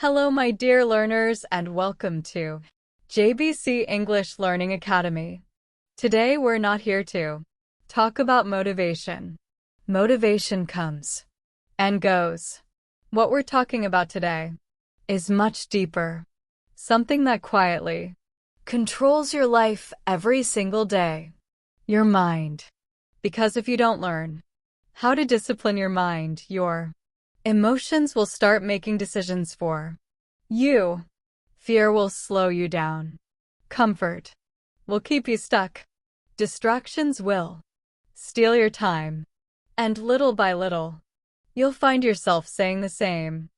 Hello, my dear learners, and welcome to JBC English Learning Academy. Today, we're not here to talk about motivation. Motivation comes and goes. What we're talking about today is much deeper. Something that quietly controls your life every single day. Your mind. Because if you don't learn how to discipline your mind, your emotions will start making decisions for you. Fear will slow you down. Comfort will keep you stuck. Distractions will steal your time. And little by little, you'll find yourself saying the same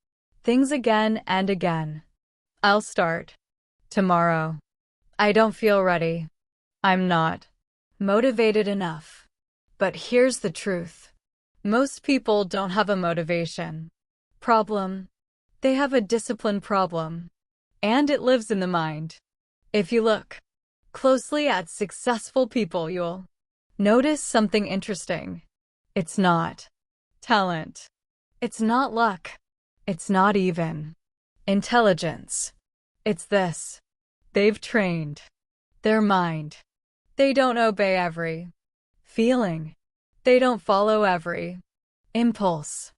things again and again. I'll start tomorrow. I don't feel ready. I'm not motivated enough. But here's the truth. Most people don't have a motivation problem. They have a discipline problem. And it lives in the mind. If you look closely at successful people, you'll notice something interesting. It's not talent. It's not luck. It's not even intelligence. It's this. They've trained their mind. They don't obey every feeling. They don't follow every impulse.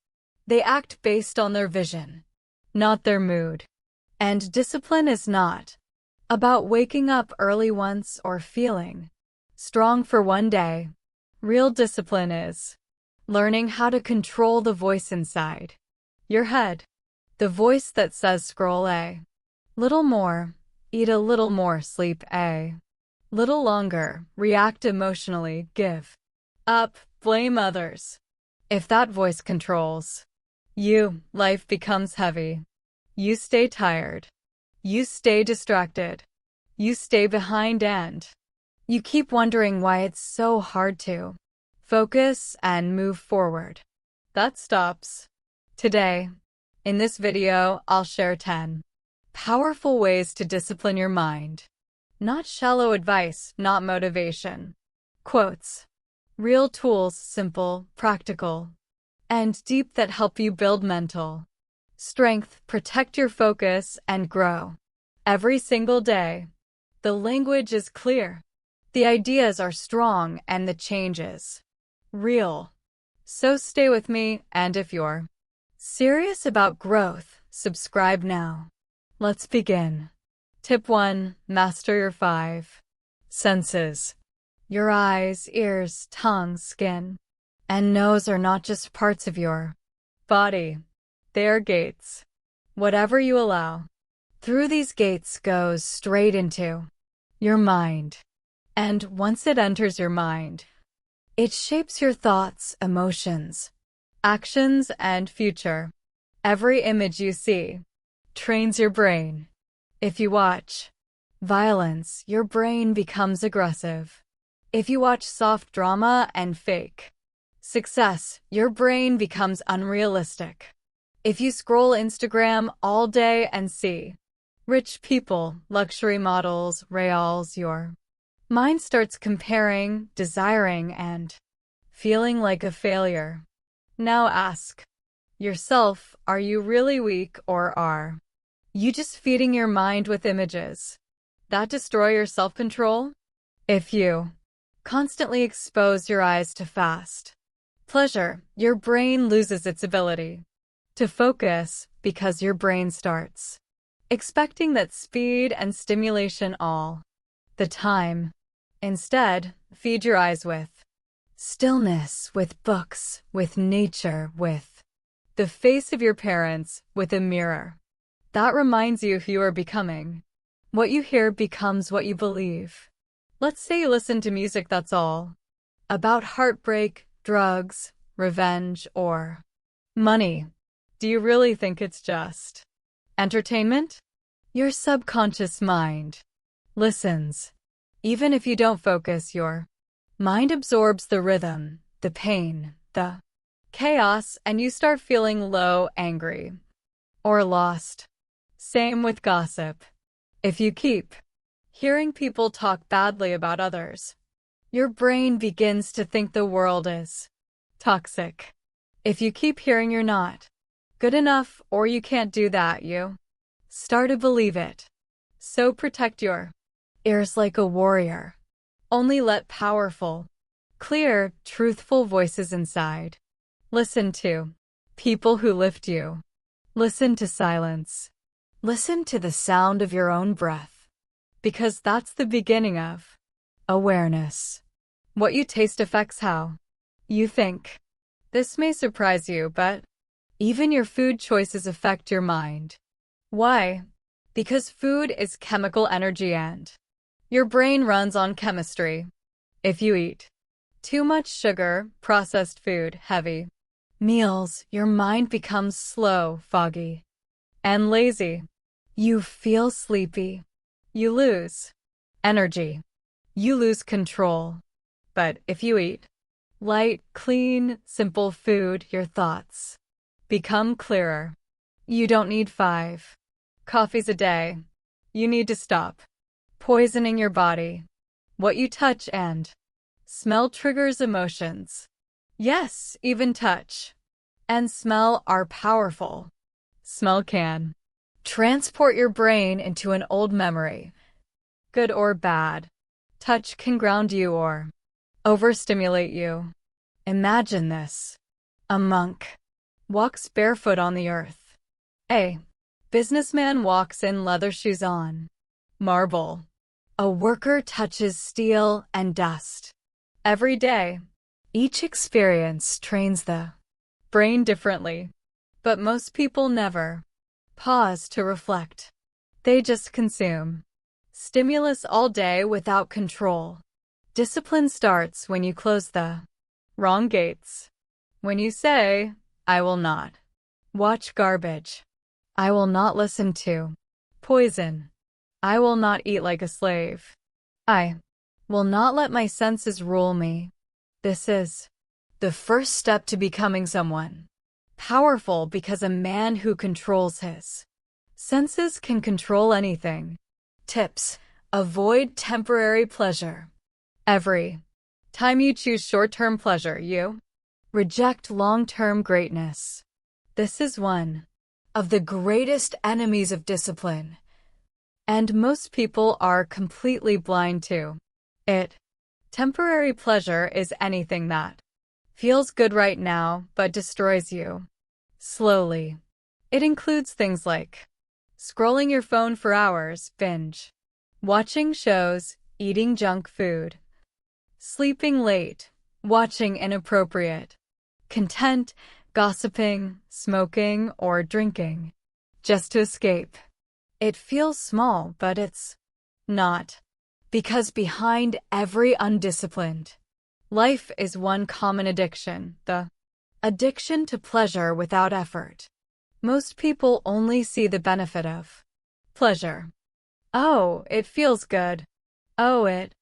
They act based on their vision, not their mood. And discipline is not about waking up early once or feeling strong for one day. Real discipline is learning how to control the voice inside your head. The voice that says scroll a little more, eat a little more, sleep a little longer, react emotionally, give up, blame others. If that voice controls you, life becomes heavy. You stay tired. You stay distracted. You stay behind and you keep wondering why it's so hard to focus and move forward. That stops. Today, in this video, I'll share 10 powerful ways to discipline your mind. Not shallow advice, not motivation. Quotes. Real tools, simple, practical, and deep that help you build mental strength, protect your focus, and grow. Every single day. The language is clear. The ideas are strong and the change is real. So stay with me, and if you're serious about growth, subscribe now. Let's begin. Tip 1. Master your 5 senses. Your eyes, ears, tongue, skin, and nose are not just parts of your body. They are gates. Whatever you allow through these gates goes straight into your mind. And once it enters your mind, it shapes your thoughts, emotions, actions, and future. Every image you see trains your brain. If you watch violence, your brain becomes aggressive. If you watch soft drama and fake success, your brain becomes unrealistic. If you scroll Instagram all day and see rich people, luxury models, reals, your mind starts comparing, desiring, and feeling like a failure. Now ask yourself, are you really weak, or are you just feeding your mind with images that destroy your self-control? If you constantly expose your eyes to fast pleasure, your brain loses its ability to focus because your brain starts expecting that speed and stimulation all the time. Instead, feed your eyes with stillness, with books, with nature, with the face of your parents, with a mirror that reminds you who you are becoming. What you hear becomes what you believe. Let's say you listen to music that's all about heartbreak, drugs, revenge, or money. Do you really think it's just entertainment? Your subconscious mind listens. Even if you don't focus, your mind absorbs the rhythm, the pain, the chaos, and you start feeling low, angry, or lost. Same with gossip. If you keep hearing people talk badly about others, your brain begins to think the world is toxic. If you keep hearing you're not good enough or you can't do that, you Start to believe it. So protect your ears like a warrior. Only let powerful, clear, truthful voices inside. Listen to people who lift you. Listen to silence. Listen to the sound of your own breath. Because that's the beginning of awareness. What you taste affects how you think. This may surprise you, but even your food choices affect your mind. Why? Because food is chemical energy and your brain runs on chemistry. If you eat too much sugar, processed food, heavy meals, your mind becomes slow, foggy, and lazy. You feel sleepy. You lose energy. You lose control. But if you eat light, clean, simple food, your thoughts become clearer. You don't need 5 coffees a day. You need to stop poisoning your body. What you touch and smell triggers emotions. Yes, even touch and smell are powerful. Smell can transport your brain into an old memory, good or bad. Touch can ground you or overstimulate you. Imagine this. A monk walks barefoot on the earth. A businessman walks in leather shoes on marble. A worker touches steel and dust. Every day, each experience trains the brain differently. But most people never pause to reflect. They just consume stimulus all day without control. Discipline starts when you close the wrong gates. When you say, I will not watch garbage. I will not listen to poison. I will not eat like a slave. I will not let my senses rule me. This is the first step to becoming someone powerful, because a man who controls his senses can control anything. Tips: avoid temporary pleasure. Every time you choose short-term pleasure, you reject long-term greatness. This is one of the greatest enemies of discipline, and most people are completely blind to it. Temporary pleasure is anything that feels good right now but destroys you slowly. It includes things like scrolling your phone for hours, binge watching shows, eating junk food, sleeping late, watching inappropriate content, gossiping, smoking, or drinking just to escape. It feels small, but it's not. Because behind every undisciplined life is one common addiction, the addiction to pleasure without effort. Most people only see the benefit of pleasure. Oh, it feels good. Oh, it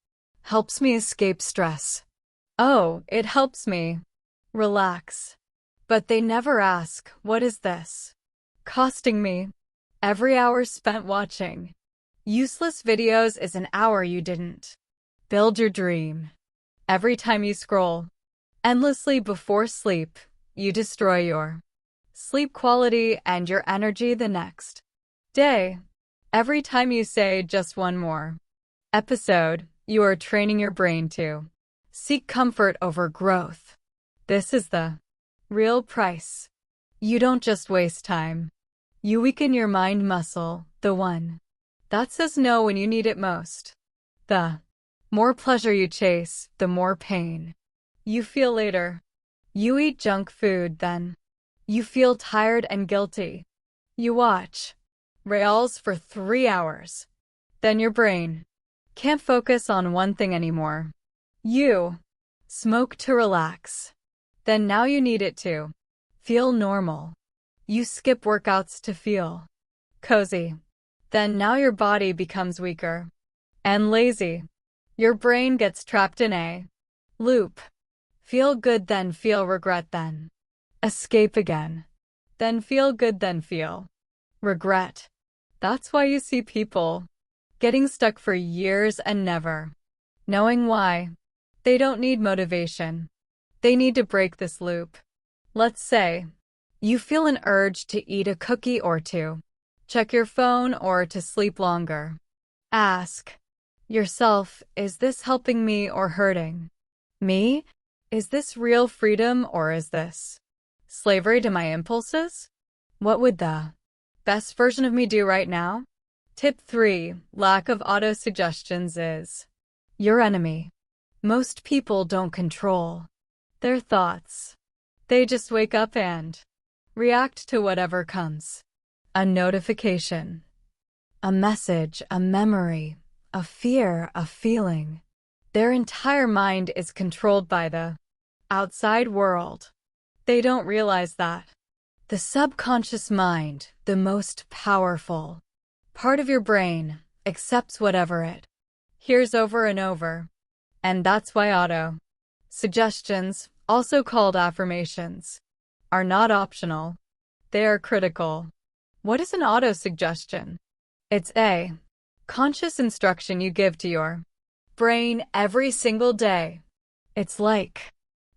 helps me escape stress. Oh, it helps me relax. But they never ask, what is this costing me? Every hour spent watching useless videos is an hour you didn't build your dream. Every time you scroll endlessly before sleep, you destroy your sleep quality and your energy the next day. Every time you say just one more episode, you are training your brain to seek comfort over growth. This is the real price. You don't just waste time. You weaken your mind muscle, the one that says no when you need it most. The more pleasure you chase, the more pain you feel later. You eat junk food, then you feel tired and guilty. You watch reels for 3 hours. Then your brain can't focus on one thing anymore. You smoke to relax. Then now you need it to feel normal. You skip workouts to feel cozy. Then now your body becomes weaker and lazy. Your brain gets trapped in a loop. Feel good, then feel regret, then escape again. Then feel good, then feel regret. That's why you see people getting stuck for years and never knowing why. They don't need motivation. They need to break this loop. Let's say you feel an urge to eat a cookie or to check your phone, or to sleep longer. Ask yourself, is this helping me or hurting me? Is this real freedom or is this slavery to my impulses? What would the best version of me do right now? Tip 3. Lack of auto-suggestions is your enemy. Most people don't control their thoughts. They just wake up and react to whatever comes. A notification, a message, a memory, a fear, a feeling. Their entire mind is controlled by the outside world. They don't realize that. The subconscious mind, the most powerful part of your brain, accepts whatever it hears over and over. And that's why auto-suggestions, also called affirmations, are not optional. They are critical. What is an auto-suggestion? It's a conscious instruction you give to your brain every single day. It's like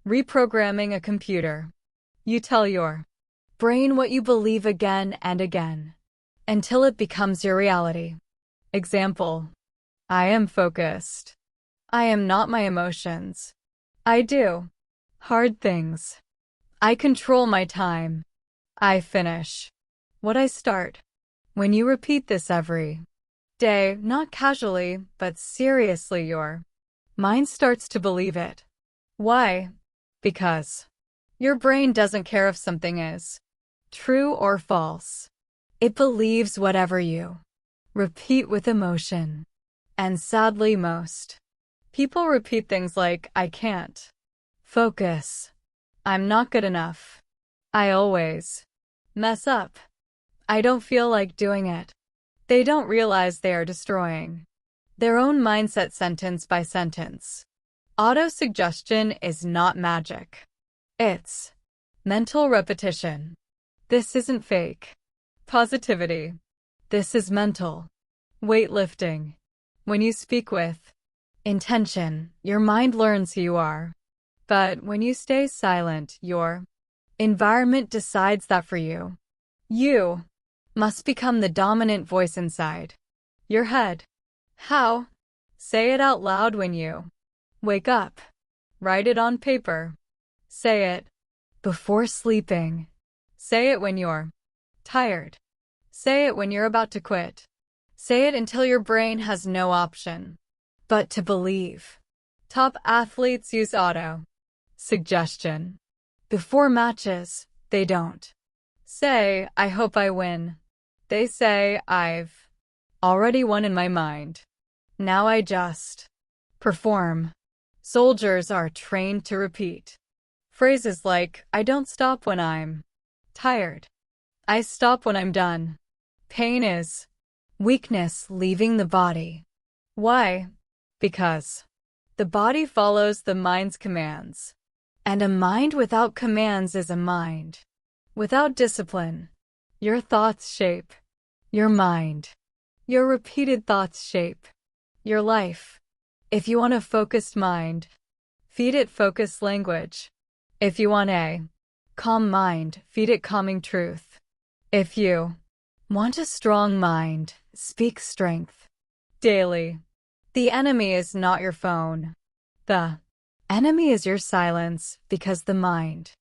reprogramming a computer. You tell your brain what you believe again and again until it becomes your reality. Example: I am focused. I am not my emotions. I do hard things. I control my time. I finish what I start. When you repeat this every day, not casually, but seriously, your mind starts to believe it. Why? Because your brain doesn't care if something is true or false. It believes whatever you repeat with emotion. And sadly, most people repeat things like, I can't focus. I'm not good enough. I always mess up. I don't feel like doing it. They don't realize they are destroying their own mindset sentence by sentence. Auto-suggestion is not magic. It's mental repetition. This isn't fake positivity. This is mental weightlifting. When you speak with intention, your mind learns who you are. But when you stay silent, your environment decides that for you. You must become the dominant voice inside your head. How? Say it out loud when you wake up. Write it on paper. Say it before sleeping. Say it when you're tired. Say it when you're about to quit. Say it until your brain has no option but to believe. Top athletes use auto-suggestion. Before matches, they don't say, I hope I win. They say, I've already won in my mind. Now I just perform. Soldiers are trained to repeat phrases like, I don't stop when I'm tired. I stop when I'm done. Pain is weakness leaving the body. Why? Because the body follows the mind's commands. And a mind without commands is a mind without discipline. Your thoughts shape your mind. Your repeated thoughts shape your life. If you want a focused mind, feed it focused language. If you want a calm mind, feed it calming truth. If you want a strong mind, speak strength daily. The enemy is not your phone. The enemy is your silence, because the mind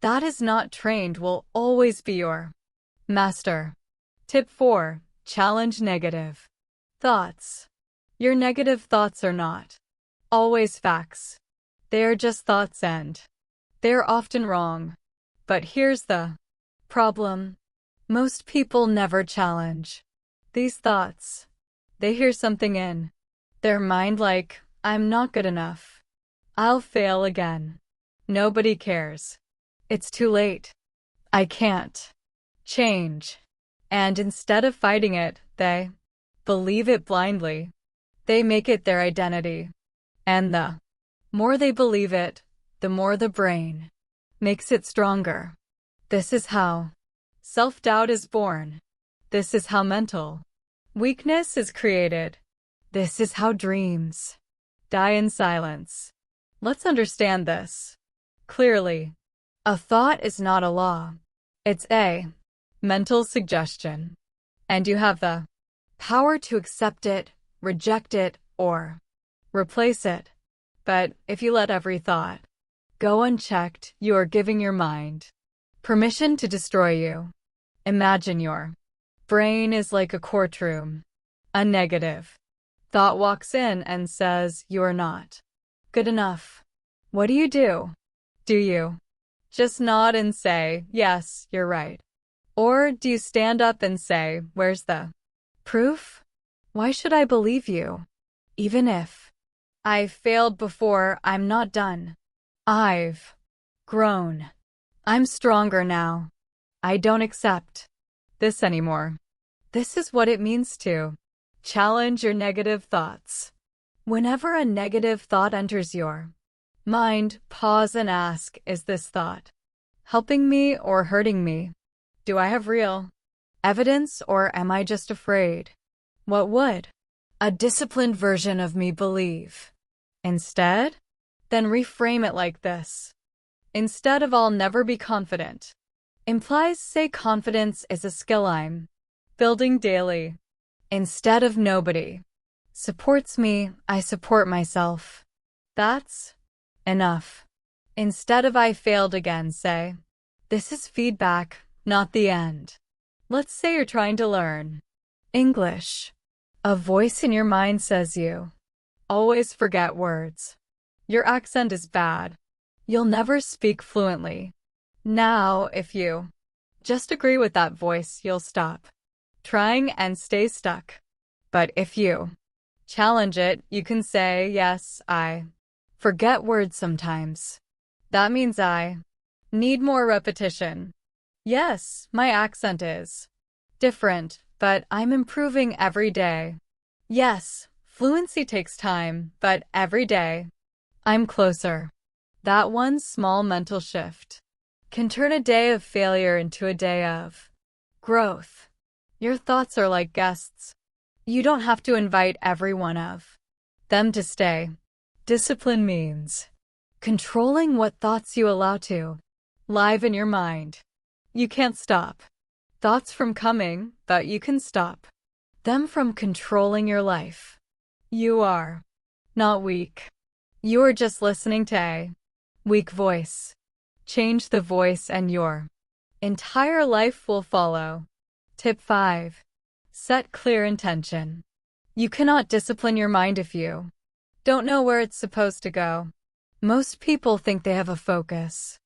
that is not trained will always be your master. Tip 4. Challenge negative thoughts. Your negative thoughts are not always facts. They are just thoughts and they are often wrong. But here's the problem. Most people never challenge these thoughts. They hear something in their mind like, I'm not good enough. I'll fail again. Nobody cares. It's too late. I can't change. And instead of fighting it, they believe it blindly. They make it their identity. And the more they believe it, the more the brain makes it stronger. This is how self-doubt is born. This is how mental weakness is created. This is how dreams die in silence. Let's understand this clearly. A thought is not a law. It's a mental suggestion. and you have the power to accept it, reject it, or replace it. But if you let every thought go unchecked, you are giving your mind permission to destroy you. Imagine your brain is like a courtroom. A negative thought walks in and says you are not good enough. What do? Do you just nod and say, yes, you're right? Or do you stand up and say, where's the proof? Why should I believe you? Even if I failed before, I'm not done. I've grown. I'm stronger now. I don't accept this anymore. This is what it means to challenge your negative thoughts. Whenever a negative thought enters your mind, pause and ask, is this thought helping me or hurting me? Do I have real evidence or am I just afraid? What would a disciplined version of me believe? Instead, then reframe it like this. Instead of I'll never be confident, implies say confidence is a skill I'm building daily. Instead of nobody supports me, I support myself. That's enough. Instead of I failed again, say, this is feedback, not the end. Let's say you're trying to learn English. A voice in your mind says you always forget words. Your accent is bad. You'll never speak fluently. Now, if you just agree with that voice, you'll stop trying and stay stuck. But if you challenge it, you can say, yes, I forget words sometimes. That means I need more repetition. Yes, my accent is different, but I'm improving every day. Yes, fluency takes time, but every day I'm closer. That one small mental shift can turn a day of failure into a day of growth. Your thoughts are like guests. You don't have to invite every one of them to stay. Discipline means controlling what thoughts you allow to live in your mind. You can't stop thoughts from coming, but you can stop them from controlling your life. You are not weak. You are just listening to a weak voice. Change the voice and your entire life will follow. Tip 5. Set clear intention. You cannot discipline your mind if you don't know where it's supposed to go. Most people think they have a focus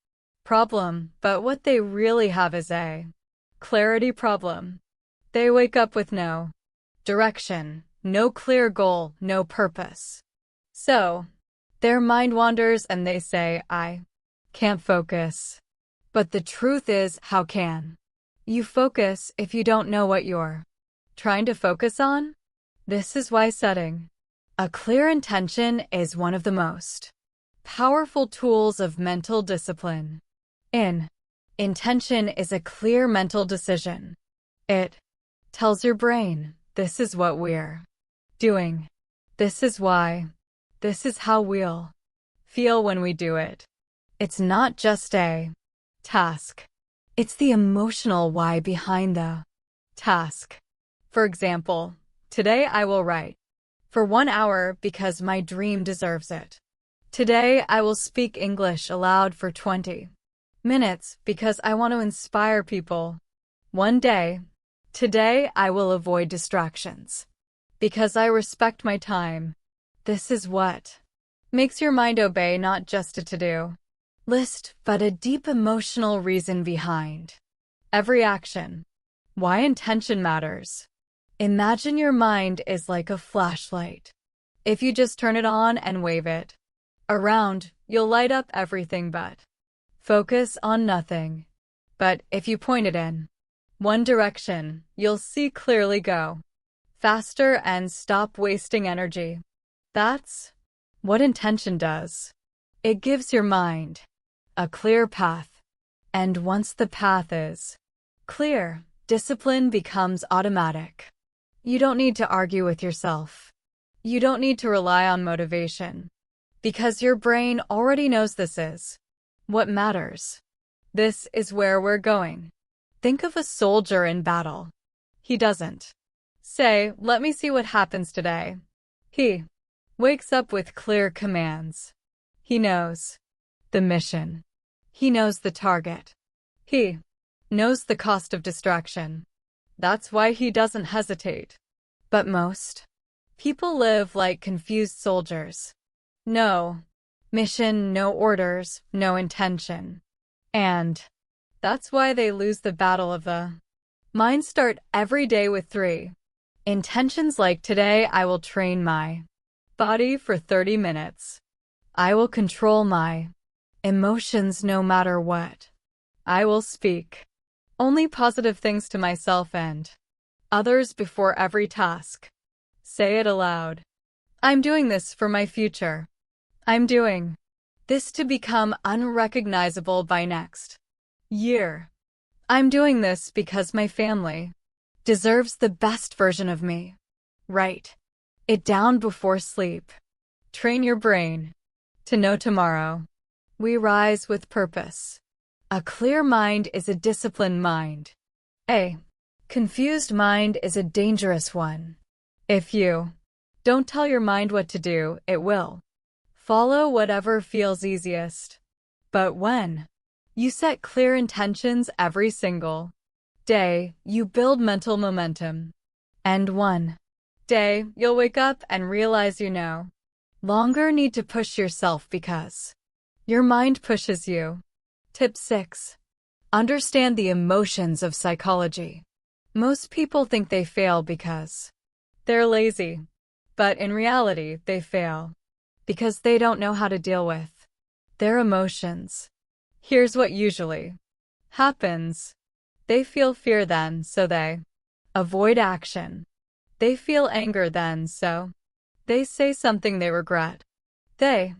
problem, but what they really have is a clarity problem. They wake up with no direction, no clear goal, no purpose. So, their mind wanders and they say, I can't focus. But the truth is, how can you focus if you don't know what you're trying to focus on? This is why setting a clear intention is one of the most powerful tools of mental discipline. Intention is a clear mental decision. It tells your brain, this is what we're doing. This is why. This is how we'll feel when we do it. It's not just a task. It's the emotional why behind the task. For example, today I will write for 1 hour because my dream deserves it. Today I will speak English aloud for 20 minutes because I want to inspire people. One day, today I will avoid distractions because I respect my time. This is what makes your mind obey not just a to-do list, but a deep emotional reason behind every action. Why intention matters. Imagine your mind is like a flashlight. If you just turn it on and wave it around, you'll light up everything but focus on nothing. But if you point it in one direction, you'll see clearly, go faster, and stop wasting energy. That's what intention does. It gives your mind a clear path. And once the path is clear, discipline becomes automatic. You don't need to argue with yourself. You don't need to rely on motivation. Because your brain already knows this is what matters. This is where we're going. Think of a soldier in battle. He doesn't say, let me see what happens today. He wakes up with clear commands. He knows the mission. He knows the target. He knows the cost of distraction. That's why he doesn't hesitate. But most people live like confused soldiers. No mission, no orders, no intention. And that's why they lose the battle of the mind. Start every day with 3 intentions, like today I will train my body for 30 minutes. I will control my emotions no matter what. I will speak only positive things to myself and others before every task. Say it aloud. I'm doing this for my future. I'm doing this to become unrecognizable by next year. I'm doing this because my family deserves the best version of me. Write it down before sleep. Train your brain to know tomorrow. We rise with purpose. A clear mind is a disciplined mind. A confused mind is a dangerous one. If you don't tell your mind what to do, it will follow whatever feels easiest. But when you set clear intentions every single day, you build mental momentum. And one day, you'll wake up and realize you no longer need to push yourself because your mind pushes you. Tip 6. Understand the emotions of psychology. Most people think they fail because they're lazy. But in reality, they fail because they don't know how to deal with their emotions. Here's what usually happens. They feel fear then, so they avoid action. They feel anger then, so they say something they regret. They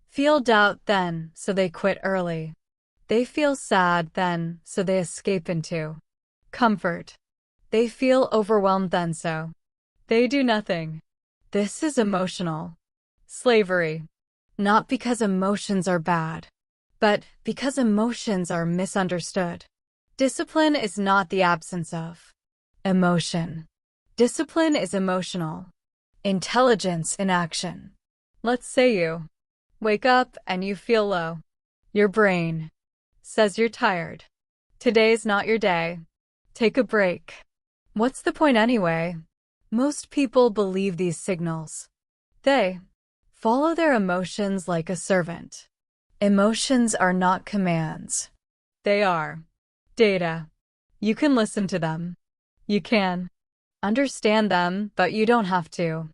feel doubt then, so they quit early. They feel sad then, so they escape into comfort. They feel overwhelmed then, so they do nothing. This is emotional slavery. Not because emotions are bad, but because emotions are misunderstood. Discipline is not the absence of emotion. Discipline is emotional intelligence in action. Let's say you wake up and you feel low. Your brain says you're tired. Today's not your day. Take a break. What's the point anyway? Most people believe these signals. They follow their emotions like a servant. Emotions are not commands. They are data. You can listen to them. You can understand them, but you don't have to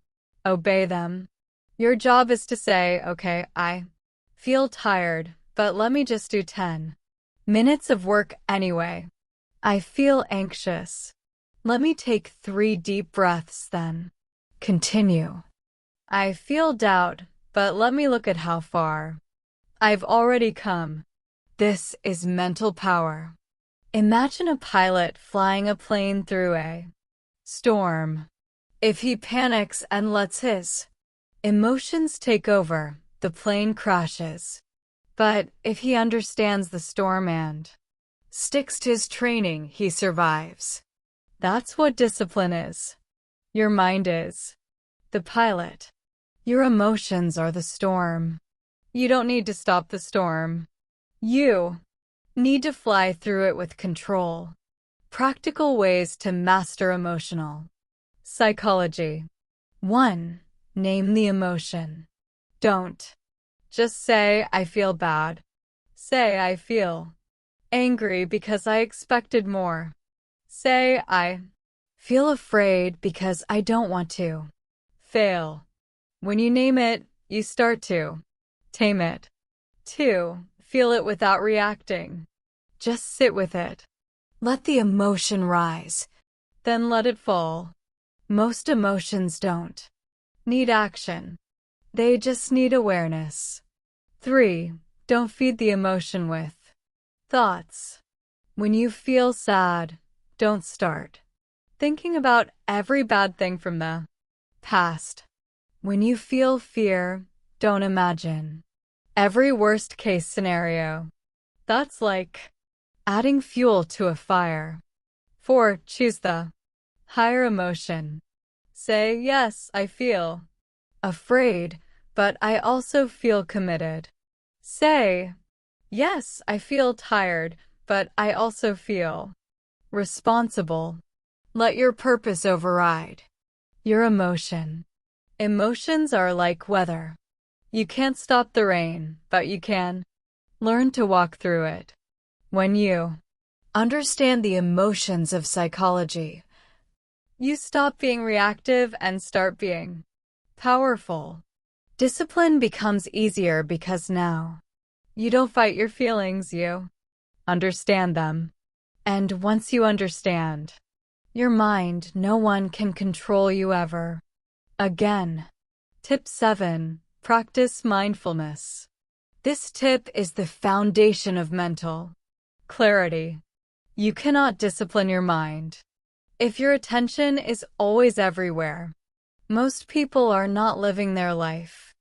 obey them. Your job is to say, okay, I feel tired, but let me just do 10 minutes of work anyway. I feel anxious. Let me take 3 deep breaths then. Continue. I feel doubt, but let me look at how far I've already come. This is mental power. Imagine a pilot flying a plane through a storm. If he panics and lets his emotions take over, the plane crashes. But if he understands the storm and sticks to his training, he survives. That's what discipline is. Your mind is the pilot. Your emotions are the storm. You don't need to stop the storm. You need to fly through it with control. Practical ways to master emotional psychology. 1. Name the emotion. Don't just say, I feel bad. Say, I feel angry because I expected more. Say, I feel afraid because I don't want to fail. When you name it, you start to tame it. 2. Feel it without reacting. Just sit with it. Let the emotion rise, then let it fall. Most emotions don't need action. They just need awareness. 3. Don't feed the emotion with thoughts. When you feel sad, don't start thinking about every bad thing from the past. When you feel fear, don't imagine every worst-case scenario. That's like adding fuel to a fire. 4. Choose the Higher emotion. Say, yes, I feel afraid, but I also feel committed. Say, yes, I feel tired, but I also feel responsible. Let your purpose override your emotion. Emotions are like weather. You can't stop the rain, but you can learn to walk through it. When you understand the emotions of psychology, you stop being reactive and start being powerful. Discipline becomes easier because now you don't fight your feelings, you understand them. And once you understand your mind, no one can control you ever again. Tip 7. Practice mindfulness. This tip is the foundation of mental clarity. You cannot discipline your mind if your attention is always everywhere. Most people are not living their life.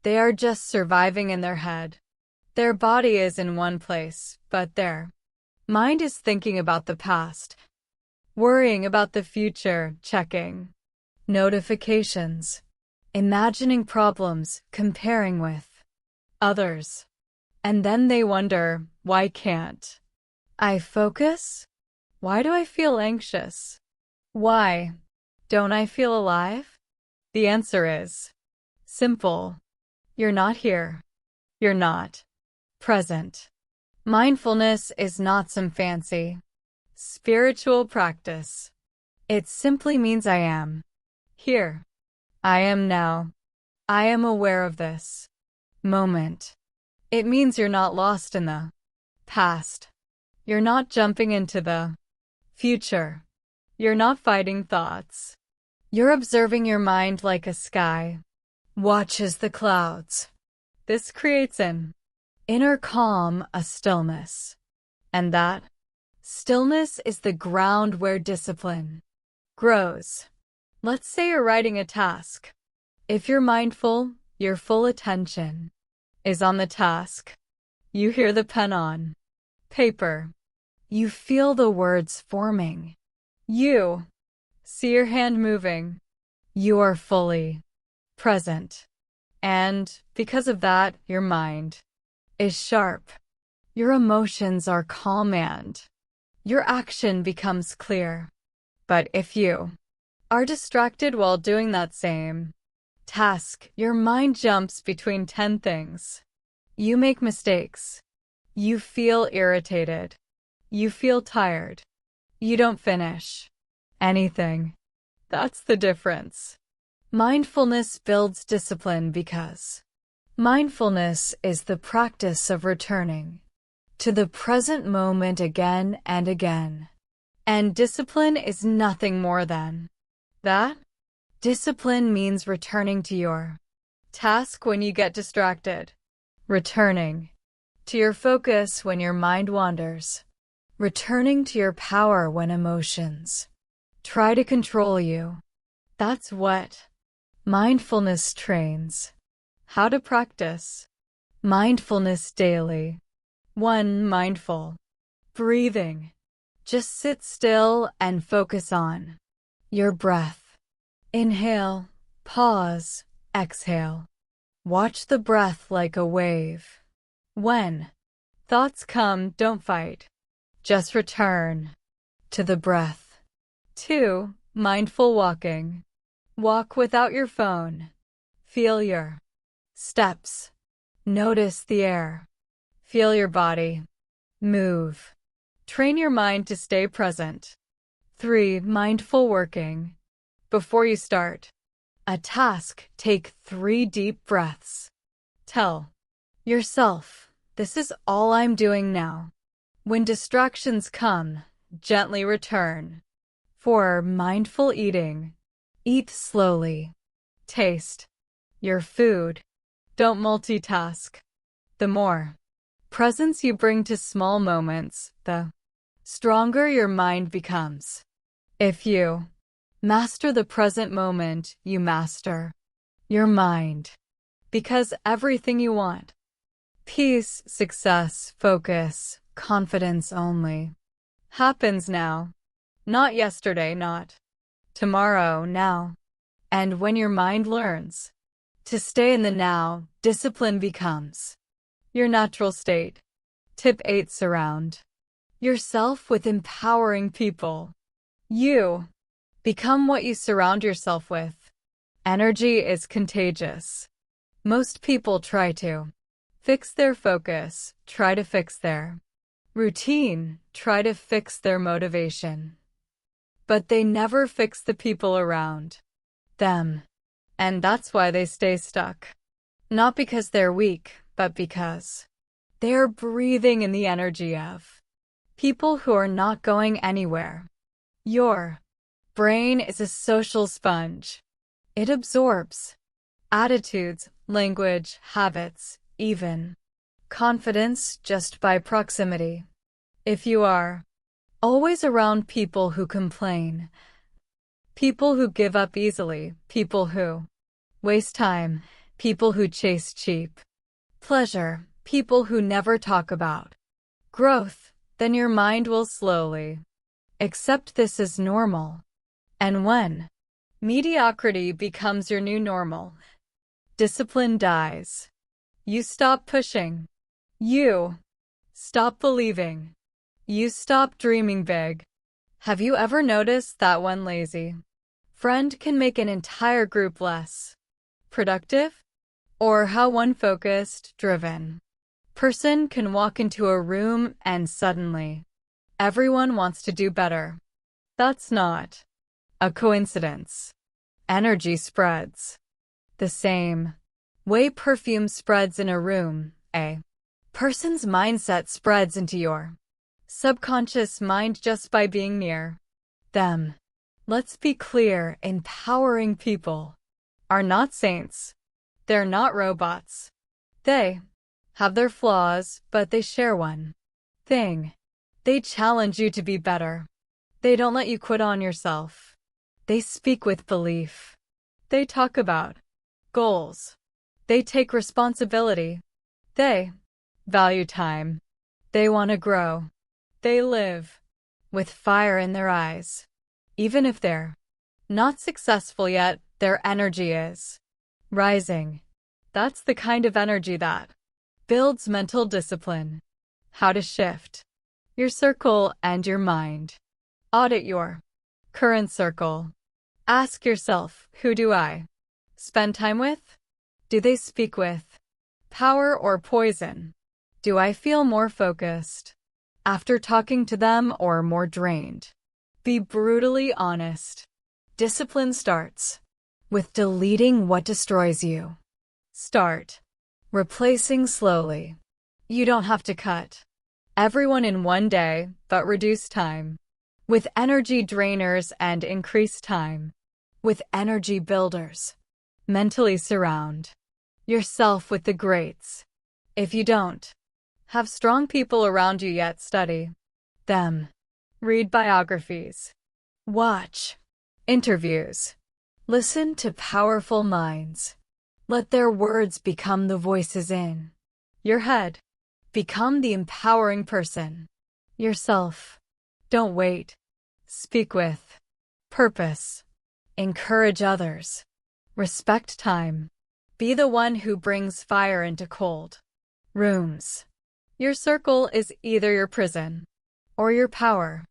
They are just surviving in their head. Their body is in one place, but their mind is thinking about the past, worrying about the future, checking notifications, imagining problems, comparing with others. And then they wonder, why can't I focus? Why do I feel anxious? Why don't I feel alive? The answer is simple. You're not here. You're not present. Mindfulness is not some fancy spiritual practice. It simply means I am here. I am now. I am aware of this moment. It means you're not lost in the past. You're not jumping into the future. You're not fighting thoughts. You're observing your mind like a sky watches the clouds. This creates an inner calm, a stillness. And that stillness is the ground where discipline grows. Let's say you're writing a task. If you're mindful, your full attention is on the task. You hear the pen on paper. You feel the words forming. You see your hand moving. You are fully present. And because of that, your mind is sharp. Your emotions are calm and your action becomes clear. But if you are distracted while doing that same task, your mind jumps between 10 things. You make mistakes. You feel irritated. You feel tired. You don't finish anything. That's the difference. Mindfulness builds discipline because mindfulness is the practice of returning to the present moment again and again. And discipline is nothing more than that. Discipline means returning to your task when you get distracted, returning to your focus when your mind wanders, returning to your power when emotions try to control you. That's what mindfulness trains. How to practice mindfulness daily. 1. Mindful breathing. Just sit still and focus on your breath. Inhale, pause, exhale. Watch the breath like a wave. When thoughts come, don't fight. Just return to the breath. 2. Mindful walking. Walk without your phone. Feel your steps. Notice the air. Feel your body move. Train your mind to stay present. 3. Mindful working. Before you start a task, take 3 deep breaths. Tell yourself, this is all I'm doing now. When distractions come, gently return. 4. Mindful eating. Eat slowly. Taste your food. Don't multitask. The more presence you bring to small moments, the stronger your mind becomes. If you master the present moment, you master your mind. Because everything you want, peace, success, focus, confidence only, happens now. Not yesterday, not tomorrow, now. And when your mind learns to stay in the now, discipline becomes your natural state. Tip 8. Surround yourself with empowering people. You become what you surround yourself with. Energy is contagious. Most people try to fix their focus, try to fix their routine, try to fix their motivation. But they never fix the people around them. And that's why they stay stuck. Not because they're weak, but because they're breathing in the energy of people who are not going anywhere. Your brain is a social sponge. It absorbs attitudes, language, habits, even confidence just by proximity. If you are always around people who complain, people who give up easily, people who waste time, people who chase cheap pleasure, people who never talk about growth, then your mind will slowly accept this as normal. And when mediocrity becomes your new normal, discipline dies. You stop pushing. You stop believing. You stop dreaming big. Have you ever noticed that one lazy friend can make an entire group less productive? Or how one focused, driven person can walk into a room and suddenly everyone wants to do better? That's not a coincidence. Energy spreads the same way perfume spreads in a room. A person's mindset spreads into your subconscious mind just by being near them. Let's be clear, empowering people are not saints. They're not robots. They have their flaws, but they share one thing. They challenge you to be better. They don't let you quit on yourself. They speak with belief. They talk about goals. They take responsibility. They value time. They want to grow. They live with fire in their eyes. Even if they're not successful yet, their energy is rising. That's the kind of energy that builds mental discipline. How to shift your circle and your mind. Audit your current circle. Ask yourself, who do I spend time with? Do they speak with power or poison? Do I feel more focused after talking to them or more drained? Be brutally honest. Discipline starts with deleting what destroys you. Start replacing slowly. You don't have to cut everyone in one day, but reduce time with energy drainers and increase time with energy builders. Mentally surround yourself with the greats. If you don't have strong people around you yet, study them. Read biographies. Watch interviews. Listen to powerful minds. Let their words become the voices in your head. Become the empowering person yourself. Don't wait. Speak with purpose. Encourage others. Respect time. Be the one who brings fire into cold rooms. Your circle is either your prison or your power.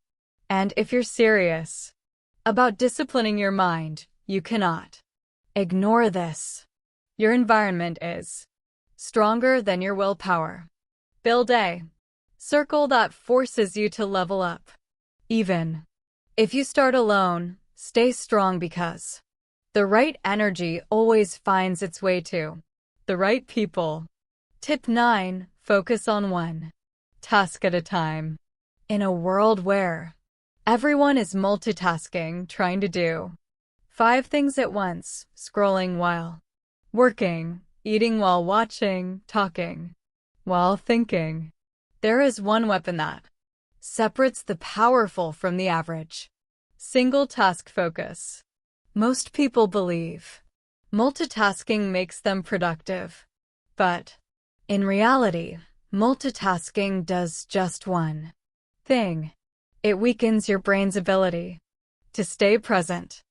And if you're serious about disciplining your mind, you cannot ignore this. Your environment is stronger than your willpower. Build a circle that forces you to level up. Even if you start alone, stay strong because the right energy always finds its way to the right people. Tip 9. Focus on one task at a time. In a world where everyone is multitasking, trying to do 5 things at once, scrolling while working, eating while watching, talking while thinking, there is one weapon that separates the powerful from the average. Single task focus. Most people believe multitasking makes them productive. But in reality, multitasking does just one thing. It weakens your brain's ability to stay present.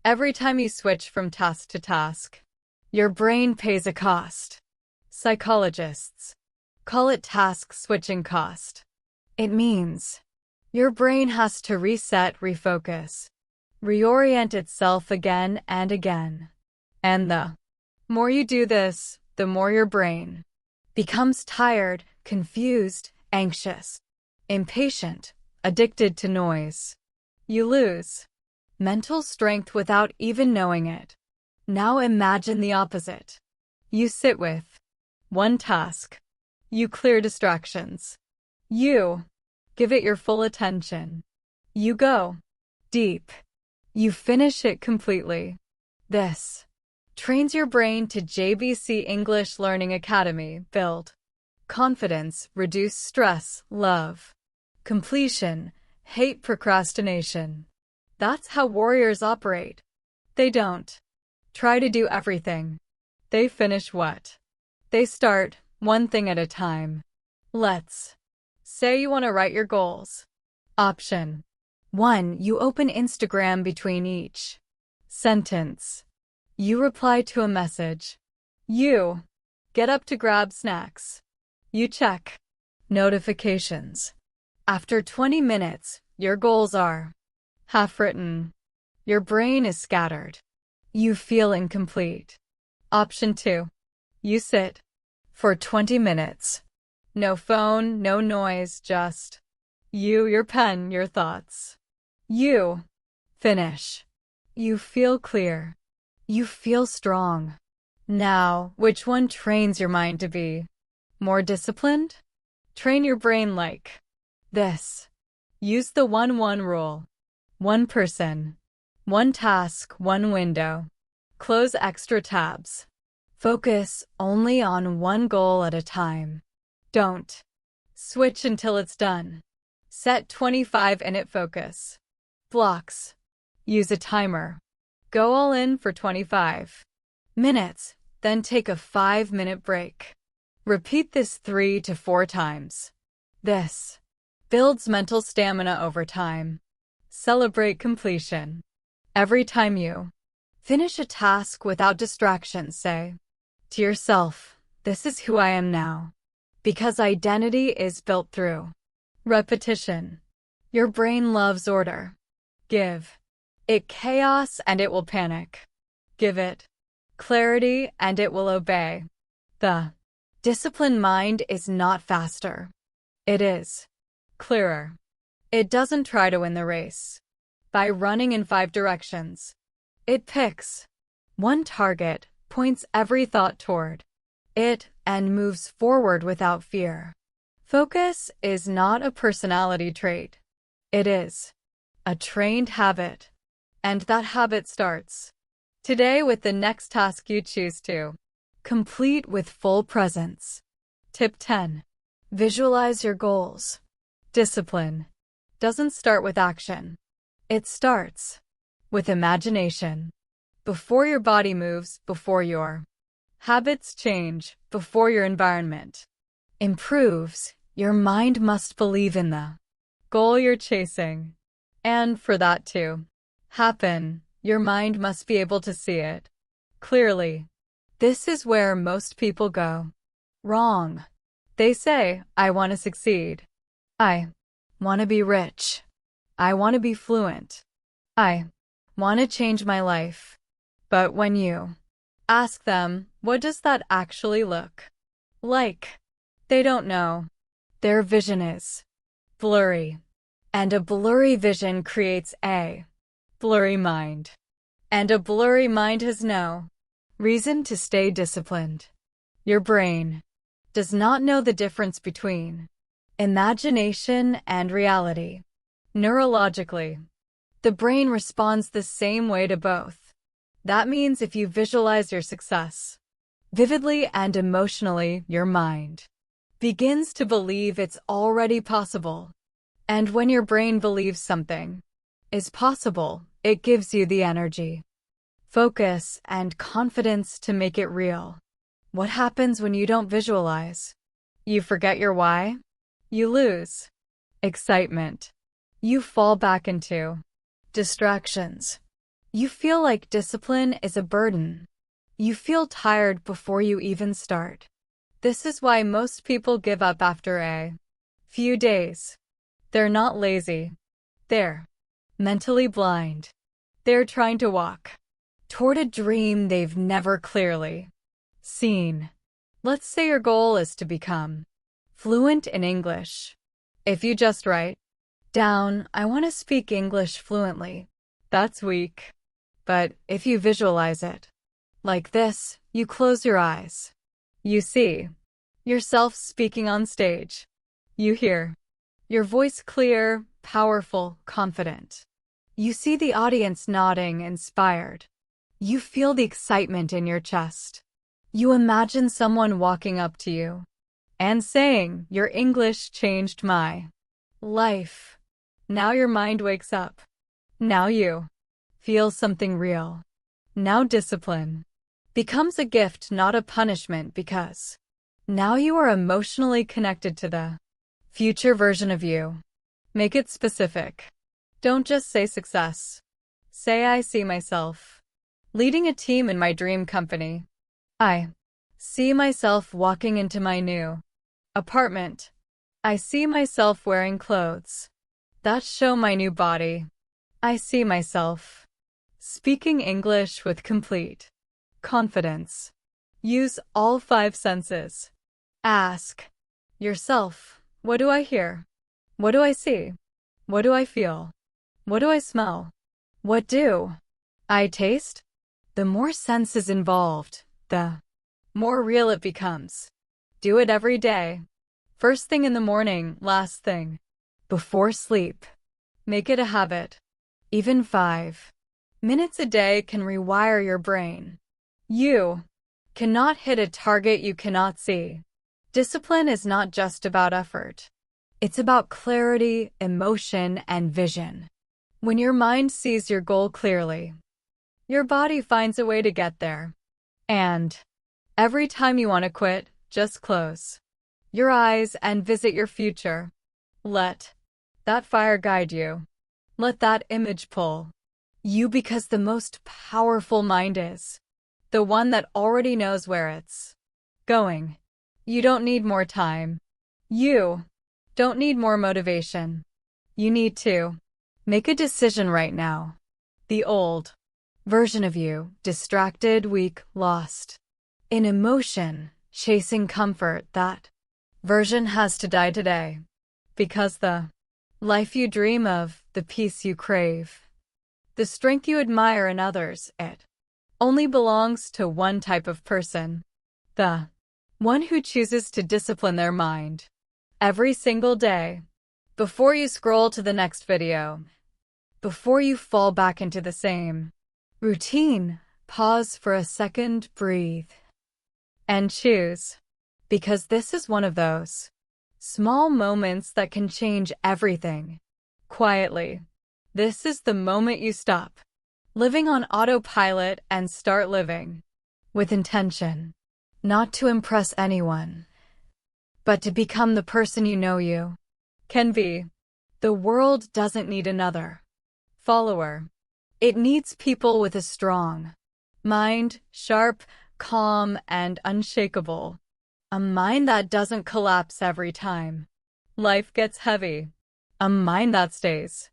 Every time you switch from task to task, your brain pays a cost. Psychologists call it task switching cost. It means your brain has to reset, refocus, reorient itself again and again. And the more you do this, the more your brain becomes tired, confused, anxious, impatient, addicted to noise. You lose mental strength without even knowing it. Now imagine the opposite. You sit with one task. You clear distractions. You give it your full attention. You go deep. You finish it completely. This trains your brain to JBC English Learning Academy. Build confidence, reduce stress, love completion, hate procrastination. That's how warriors operate. They don't try to do everything. They finish what they start, one thing at a time. Let's say you want to write your goals. Option 1. You open Instagram between each sentence. You reply to a message. You get up to grab snacks. You check notifications. After 20 minutes, your goals are half written. Your brain is scattered. You feel incomplete. Option 2. You sit for 20 minutes. No phone, no noise, just you, your pen, your thoughts. You finish. You feel clear. You feel strong. Now, which one trains your mind to be more disciplined? Train your brain like this. Use the 1-1 rule. One person, one task, one window. Close extra tabs. Focus only on one goal at a time. Don't switch until it's done. Set 25-minute focus blocks. Use a timer. Go all in for 25 minutes, then take a 5-minute break. Repeat this 3 to 4 times. This builds mental stamina over time. Celebrate completion. Every time you finish a task without distractions, say to yourself, "This is who I am now." Because identity is built through repetition. Your brain loves order. Give it chaos and it will panic. Give it clarity and it will obey. The disciplined mind is not faster. It is clearer. It doesn't try to win the race by running in 5 directions. It picks one target, points every thought toward it, and moves forward without fear. Focus is not a personality trait. It is a trained habit. And that habit starts today with the next task you choose to complete with full presence. Tip 10. Visualize your goals. Discipline doesn't start with action. It starts with imagination. Before your body moves, before your habits change, before your environment improves, your mind must believe in the goal you're chasing. And for that to happen, your mind must be able to see it clearly. This is where most people go wrong. They say, "I want to succeed. I want to be rich. I want to be fluent. I want to change my life." But when you ask them, what does that actually look like? They don't know. Their vision is blurry. And a blurry vision creates a blurry mind. And a blurry mind has no reason to stay disciplined. Your brain does not know the difference between imagination and reality. Neurologically, the brain responds the same way to both. That means if you visualize your success vividly and emotionally, your mind begins to believe it's already possible. And when your brain believes something is possible, it gives you the energy, focus, and confidence to make it real. What happens when you don't visualize? You forget your why. You lose excitement. You fall back into distractions. You feel like discipline is a burden. You feel tired before you even start. This is why most people give up after a few days. They're not lazy. They're mentally blind. They're trying to walk toward a dream they've never clearly seen. Let's say your goal is to become fluent in English. If you just write down, I want to speak English fluently, that's weak. But if you visualize it like this, you close your eyes. You see yourself speaking on stage. You hear your voice clear, powerful, confident. You see the audience nodding, inspired. You feel the excitement in your chest. You imagine someone walking up to you and saying, "Your English changed my life." Now your mind wakes up. Now you feel something real. Now discipline becomes a gift, not a punishment, because now you are emotionally connected to the future version of you. Make it specific. Don't just say success. Say, I see myself leading a team in my dream company. I see myself walking into my new apartment. I see myself wearing clothes that show my new body. I see myself speaking English with complete confidence. Use all 5 senses. Ask yourself, what do I hear? What do I see? What do I feel? What do I smell? What do I taste? The more senses involved, the more real it becomes. Do it every day. First thing in the morning, last thing before sleep. Make it a habit. Even 5 minutes a day can rewire your brain. You cannot hit a target you cannot see. Discipline is not just about effort. It's about clarity, emotion, and vision. When your mind sees your goal clearly, your body finds a way to get there. And every time you want to quit, just close your eyes and visit your future. Let that fire guide you. Let that image pull you, because the most powerful mind is the one that already knows where it's going. You don't need more time. You don't need more motivation. You need to make a decision right now. The old version of you, distracted, weak, lost in emotion, chasing comfort, that version has to die today. Because the life you dream of, the peace you crave, the strength you admire in others, it only belongs to one type of person. The one who chooses to discipline their mind every single day. Before you scroll to the next video, before you fall back into the same routine, pause for a second, breathe, and choose. Because this is one of those small moments that can change everything. Quietly. This is the moment you stop living on autopilot and start living with intention. Not to impress anyone, but to become the person you know you can be. The world doesn't need another follower. It needs people with a strong mind, sharp, calm, and unshakable. A mind that doesn't collapse every time life gets heavy. A mind that stays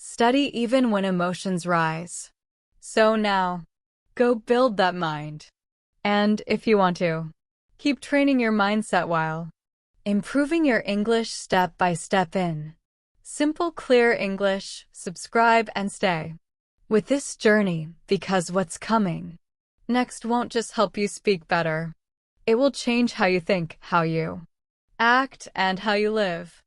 steady even when emotions rise. So now, go build that mind. And if you want to, keep training your mindset while improving your English step by step in simple, clear English. Subscribe and stay with this journey, because what's coming next won't just help you speak better. It will change how you think, how you act, and how you live.